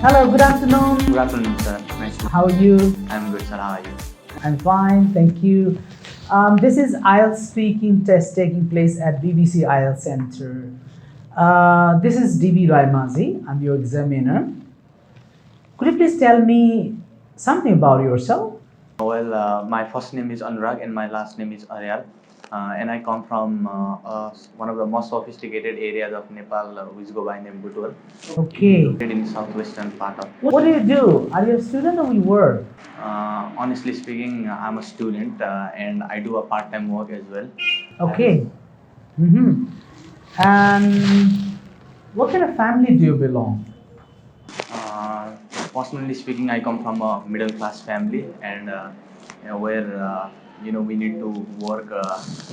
Hello, good afternoon. Good afternoon, sir. Nice to. How are you? I'm good, sir. How are you? I'm fine, thank you. This is IELTS speaking test taking place at BBC IELTS Centre. This is DB Raimazi. I'm your examiner. Could you please tell me something about yourself? Well, my first name is Anurag and my last name is Aryal. And I come from one of the most sophisticated areas of Nepal, which go by name Butwal. Okay. Located in southwestern part of. What do you do? Are you a student or you work? Honestly speaking, I'm a student and I do a part-time work as well. Okay. And what kind of family do you belong? Personally speaking, I come from a middle-class family, and where we need to work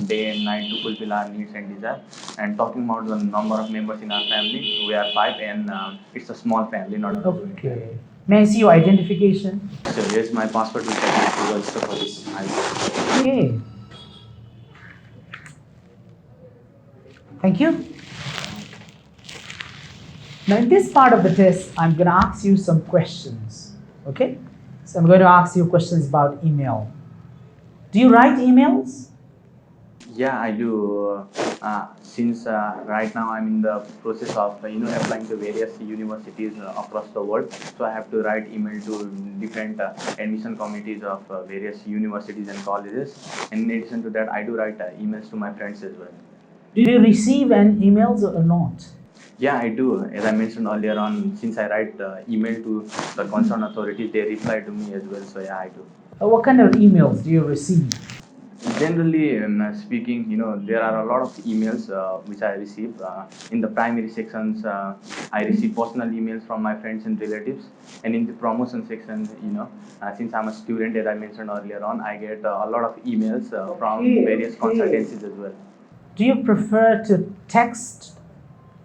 day and night to fulfill our needs and desires. And talking about the number of members in our family, we are 5, and it's a small family, not a big family. Okay. May I see your identification? So here's my passport, which I need to register for this. Okay. Thank you. Now, in this part of the test, I'm going to ask you some questions. Okay? So, I'm going to ask you questions about email. Do you write emails? Yeah, I do. Since right now I'm in the process of applying to various universities across the world, so I have to write email to different admission committees of various universities and colleges. And in addition to that, I do write emails to my friends as well. Do you receive an emails or not? Yeah, I do. As I mentioned earlier on, since I write email to the concerned authorities, they reply to me as well. So yeah, I do. What kind of emails do you receive? Generally speaking, there are a lot of emails which I receive. In the primary sections, I receive personal emails from my friends and relatives. And in the promotion section, since I'm a student, as I mentioned earlier on, I get a lot of emails from various consultancies as well. Do you prefer to text,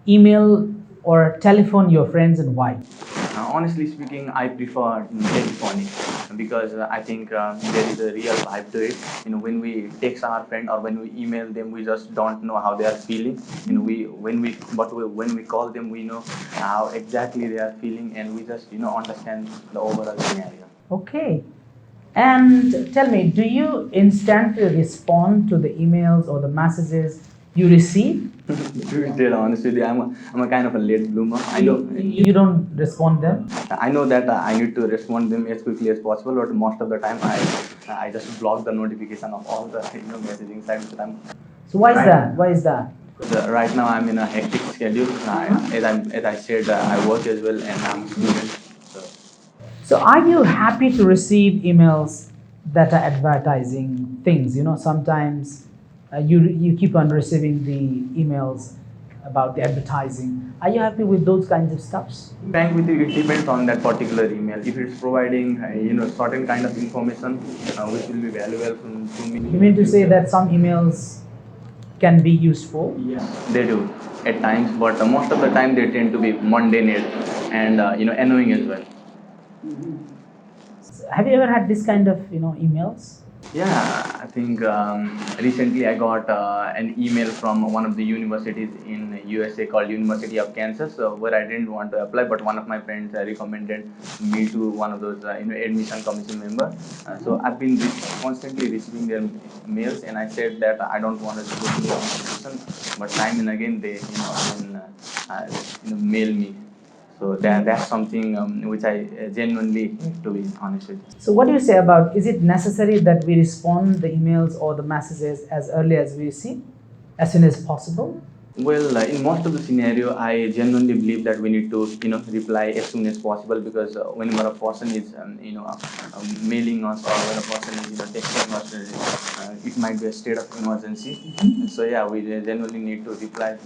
email, or telephone your friends, and why? Honestly speaking, I prefer telephonic because I think there is a real vibe to it. When we text our friend or when we email them, we just don't know how they are feeling. When we call them, we know how exactly they are feeling, and we just understand the overall scenario. Okay. And tell me, do you instantly respond to the emails or the messages you receive? To tell honestly, I'm a kind of a late bloomer. I know. You don't respond them? I know that I need to respond them as quickly as possible, but most of the time I just block the notification of all the messaging sites that I'm. So why is that? Why is that? Right now I'm in a hectic schedule. As I said, I work as well and I'm a student. So are you happy to receive emails that are advertising things? Sometimes you keep on receiving the emails about the advertising. Are you happy with those kinds of stuffs? Frank with you, it depends on that particular email. If it's providing certain kind of information which will be valuable to me. You mean to say that some emails can be useful? Yeah, they do at times, but most of the time they tend to be mundane and annoying as well. Have you ever had this kind of emails? Yeah, I think recently I got an email from one of the universities in USA called University of Kansas, where I didn't want to apply, but one of my friends recommended me to one of those admission commission members. So I've been constantly receiving their mails, and I said that I don't want to go to the institution, but time and again they mail me. So that's something which I genuinely, to be honest with you. So what do you say about, is it necessary that we respond the emails or the messages as early as we receive, as soon as possible? Well, in most of the scenario, I genuinely believe that we need to, reply as soon as possible, because whenever a person is, mailing us, or when a person is, texting us, it might be a state of emergency. So yeah, we genuinely need to reply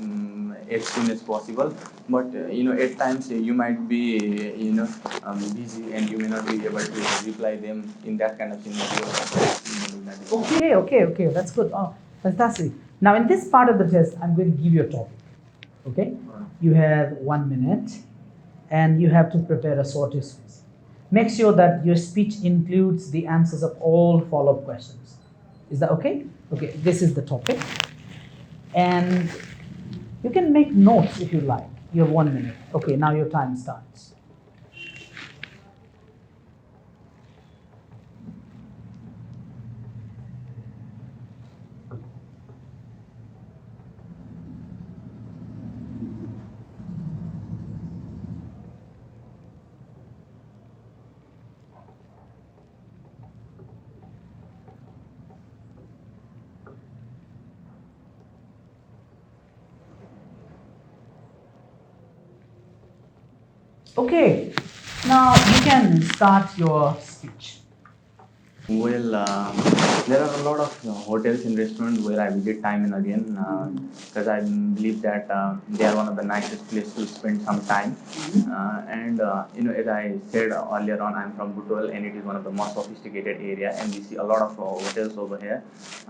as soon as possible. But at times you might be, busy, and you may not be able to reply them in that kind of scenario. Okay, that's good. Oh, fantastic. Now, in this part of the test, I'm going to give you a topic. Okay? You have 1 minute, and you have to prepare a short speech. Make sure that your speech includes the answers of all follow-up questions. Is that okay? Okay, this is the topic. And you can make notes if you like. You have 1 minute. Okay, now your time starts. Okay, now you can start your speech. Well, there are a lot of hotels and restaurants where I visit time and again because I believe that they are one of the nicest places to spend some time. And as I said earlier on, I'm from Butwal, and it is one of the most sophisticated area, and we see a lot of hotels over here.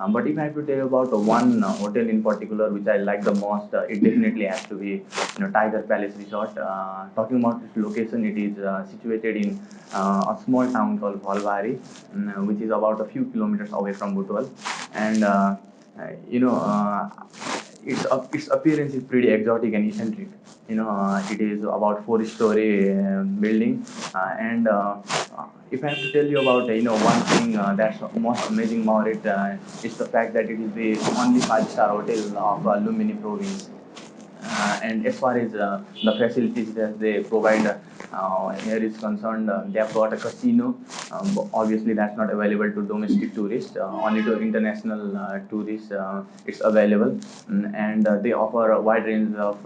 But if I have to tell you about one hotel in particular which I like the most, it definitely has to be Tiger Palace Resort. Talking about its location, it is situated in a small town called Valvari, which is about a few kilometers away from Butwal, and you know its appearance is pretty exotic and eccentric. It is about four-story building, and if I have to tell you about one thing that's most amazing about it, is the fact that it is the only five-star hotel of Lumini province. And as far as the facilities that they provide here is concerned, they have got a casino. Obviously, that's not available to domestic tourists. Only to international tourists it's available. And they offer a wide range of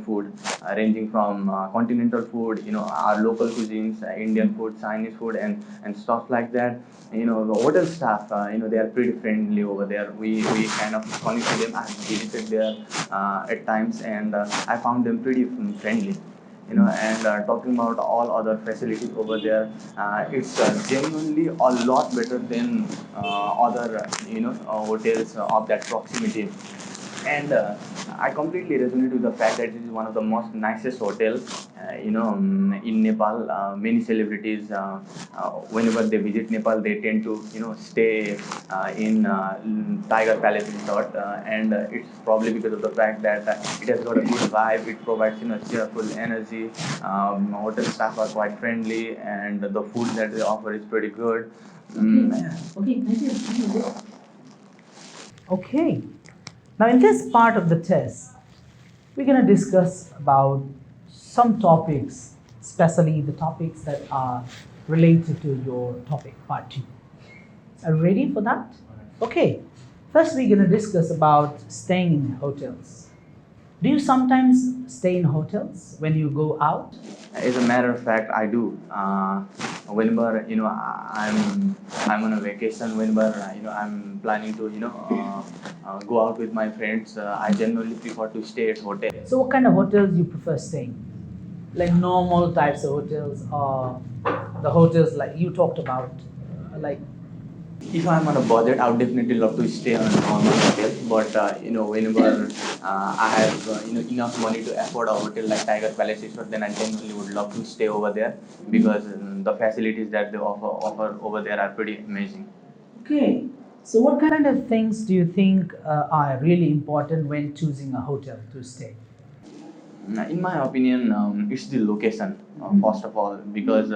food, ranging from continental food, our local cuisines, Indian food, Chinese food, and stuff like that. The hotel staff, they are pretty friendly over there. We kind of connect to them. I've visited there at times, and I found them pretty friendly. And talking about all other facilities over there, it's genuinely a lot better than other hotels of that proximity. And I completely resonate with the fact that this is one of the most nicest hotels in Nepal. Many celebrities whenever they visit Nepal, they tend to stay in Tiger Palace Resort, and it's probably because of the fact that it has got a good vibe. It provides cheerful energy. Hotel staff are quite friendly, and the food that they offer is pretty good. Okay, thank you. Okay, now in this part of the test, we're going to discuss about some topics, especially the topics that are related to your topic part 2. Are you ready for that? Okay, first we're going to discuss about staying in hotels. Do you sometimes stay in hotels when you go out? As a matter of fact, I do. Whenever I'm on a vacation, whenever I'm planning to go out with my friends, I generally prefer to stay at hotels. So what kind of hotels you prefer staying? Like normal types of hotels, or the hotels like you talked about, like If I'm on a budget, I would definitely love to stay on a normal hotel. But whenever I have enough money to afford a hotel like Tiger Palace Resort, then I genuinely would love to stay over there because the facilities that they offer over there are pretty amazing. okay. So what kind of things do you think are really important when choosing a hotel to stay? In my opinion, it's the location, first of all, because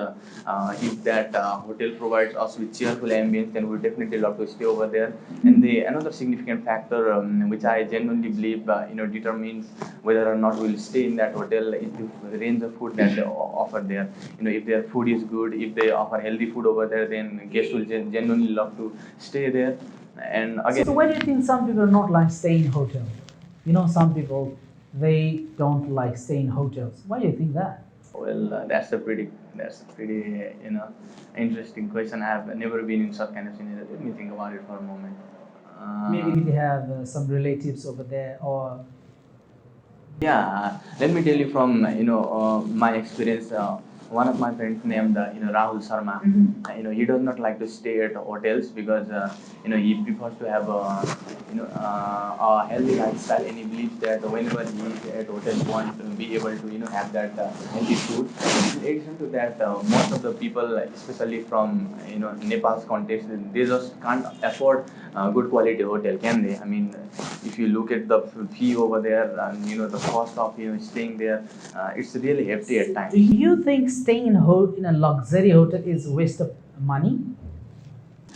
if that hotel provides us with cheerful ambience, then we definitely love to stay over there. And the another significant factor, which I genuinely believe, determines whether or not we'll stay in that hotel, is the range of food that they offer there. If their food is good, if they offer healthy food over there, then guests will genuinely love to stay there. And again, So why do you think some people are not like staying in hotels? Some people they don't like staying in hotels. Why do you think that? Well, that's a pretty interesting question. I have never been in such kind of scenario. Let me think about it for a moment. Maybe they have some relatives over there, or Yeah, let me tell you from my experience. One of my friends named Rahul Sharma. He does not like to stay at hotels because he prefers to have a healthy lifestyle, and he believes that whenever he is at hotel, he wants to be able to have that healthy food. In addition to that, most of the people, especially from Nepal's context, they just can't afford good quality hotel, can they? I mean, if you look at the fee over there and the cost of staying there, it's really hefty at times. do you think staying in a luxury hotel is a waste of money?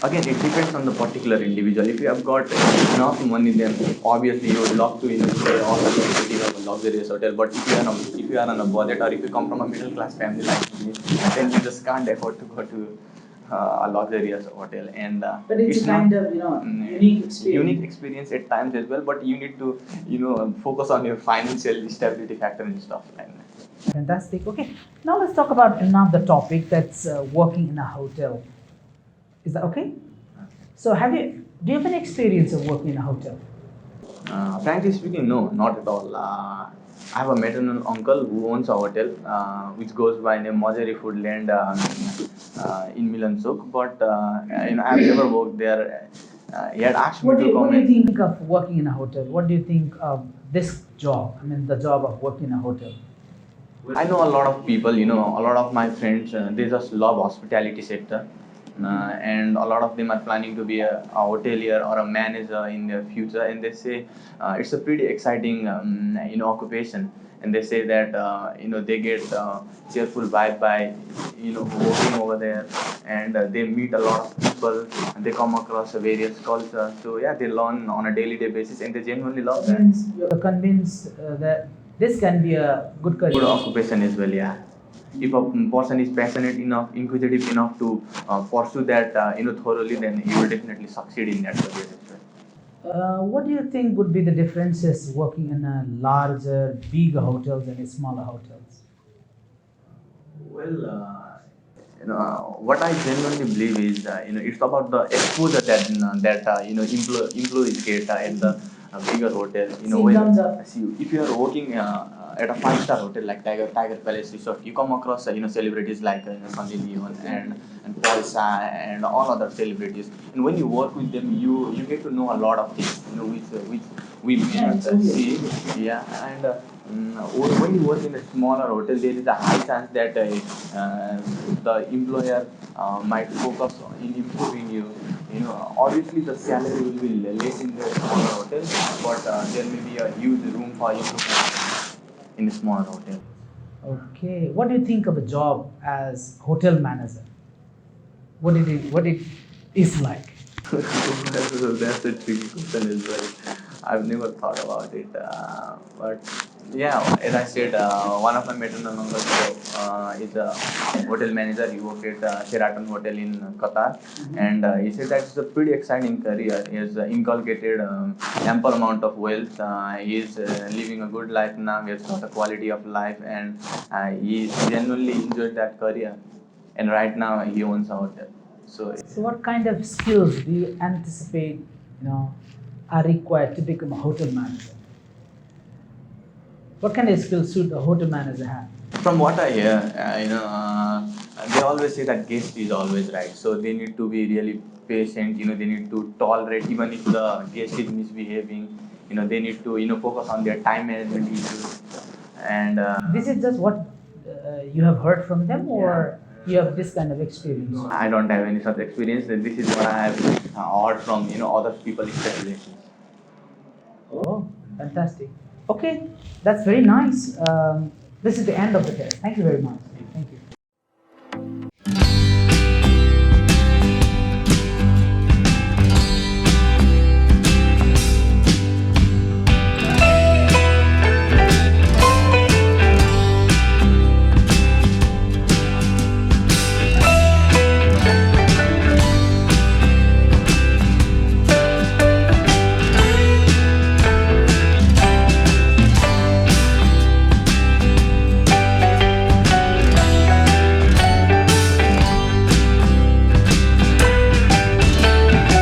Again, it depends on the particular individual. If you have got enough money, then obviously you would love to stay all the facilities of a luxurious hotel. But if you are on a budget, or if you come from a middle class family like me, then you just can't afford to go to a luxurious hotel. And But it's a kind of unique experience. unique experience at times as well. But you need to focus on your financial stability factor and stuff like that. Fantastic. Okay, now let's talk about another topic, that's working in a hotel. Is that okay? So do you have any experience of working in a hotel? Frankly speaking, no, not at all. I have a maternal uncle who owns a hotel, which goes by name Mojari Foodland in MILANCHOWK. But I've never worked there. He had asked me to What do you comment. think of working in a hotel? What do you think of this job? I mean, the job of working in a hotel. I know a lot of people, a lot of my friends, they just love hospitality sector. And a lot of them are planning to be a hotelier or a manager in their future, and they say it's a pretty exciting occupation, and they say that they get cheerful vibe by working over there, and they meet a lot of people, and they come across various cultures, so yeah, they learn on a daily basis, and they genuinely love that. You're convinced that this can be a good career. Good occupation as well, yeah. If a person is passionate enough, inquisitive enough to pursue that thoroughly, then he will definitely succeed in that career as well. What do you think would be the differences working in a larger, bigger hotels and smaller hotels? Well, what I genuinely believe is, it's about the exposure that employees get at the bigger hotel. See, if you are working at a five-star hotel like Tiger Palace Resort, you come across celebrities like Sanjay Leon and Paul Sa and all other celebrities. And when you work with them, you get to know a lot of things, which we may not see. Yeah, and when you work in a smaller hotel, there is a high chance that the employer might focus in improving you. Obviously the salary will be less in the smaller hotel, but there may be a huge room for improvement in a smaller hotel. Okay. What do you think of a job as hotel manager? What it is like? That's a tricky question as well. I've never thought about it, but yeah, as I said, one of my maternal uncles is a hotel manager. He worked at Sheraton Hotel in Qatar, and he said that it's a pretty exciting career. He has inculcated ample amount of wealth. He is living a good life now. He has got a quality of life, and he genuinely enjoyed that career. And right now, he owns a hotel. So what kind of skills do you anticipate, are required to become a hotel manager? What kind of skills should a hotel manager have? from what I hear, they always say that guest is always right. So they need to be really patient. They need to tolerate even if the guest is misbehaving. They need to focus on their time management issues. And This is just what you have heard from them, or you have this kind of experience? I don't have any such experience. This is what I have heard from other people's speculations. Oh, fantastic. Okay, that's very nice. This is the end of the test. Thank you very much.